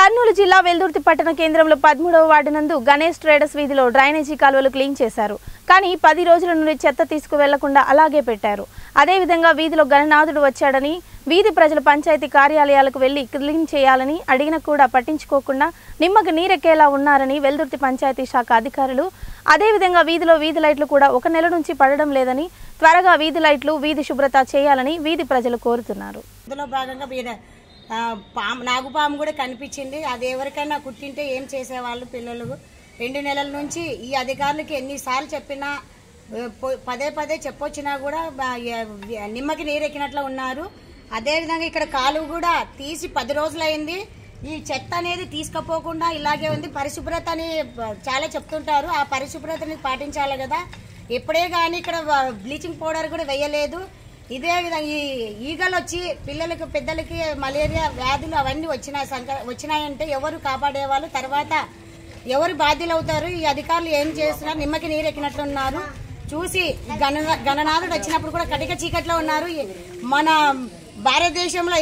కర్నూలు జిల్లా వెల్దుర్తి పట్టణ కేంద్రంలో 13వ వార్డు నందు గణేష్ ట్రేడర్స్ వీధిలో డ్రైనేజీ కాలువలు క్లీన్ చేశారు. కానీ 10 రోజుల నుండి చెత్త తీసుకువెళ్లకుండా అలాగే పెట్టారు. అదే విధంగా వీధిలో గణనాథుడు వచ్చాడని వీధి ప్రజలు పంచాయతీ కార్యాలయాలకు వెళ్లి క్లీన్ చేయాలని అడిగినా కూడా పట్టించుకోకుండా నిమ్మకు నీరెక్కేలా ఉన్నారని వెల్దుర్తి పంచాయతీ శాఖ అధికారులు అదే విధంగా వీధిలో వీధి లైట్లు కూడా 1 నెల నుంచి పడడం లేదని త్వరగా వీధి లైట్లు వీధి శుభ్రత చేయాలని వీధి ప్రజలు కోరుతున్నారు. ఇందులో భాగంగా నాగుపాము కూడా కనిపించింది. అది ఎవరికైనా కుట్టింటే ఏం చేసేవాళ్ళు పిల్లలు. 2 నెలల నుంచి ఈ అధికారులకి ఎన్నిసార్లు చెప్పినా పదే పదే చెప్పొచ్చినా కూడా నిమ్మకి నీరెక్కినట్లు ఉన్నారు. అదేవిధంగా ఇక్కడ కాలువ కూడా తీసి 10 రోజులైంది. ఈ చెత్త అనేది తీసుకుపోకుండా ఇలాగే ఉంది. పరిశుభ్రత అని చాలా చెప్తుంటారు, ఆ పరిశుభ్రతని పాటించాలి కదా. ఎప్పుడే కానీ ఇక్కడ బ్లీచింగ్ పౌడర్ కూడా వేయలేదు. ఇదే విధంగా ఈ ఈగలు వచ్చి పిల్లలకి పెద్దలకి మలేరియా వ్యాధులు అవన్నీ వచ్చినాయంటే ఎవరు కాపాడేవాళ్ళు, తర్వాత ఎవరు బాధ్యులు అవుతారు? ఈ అధికారులు ఏం చేస్తున్నారు? నిమ్మకి నీరెక్కినట్లున్నారు. చూసి గణనాథుడు వచ్చినప్పుడు కూడా కటిక చీకట్లో ఉన్నారు. మన భారతదేశంలో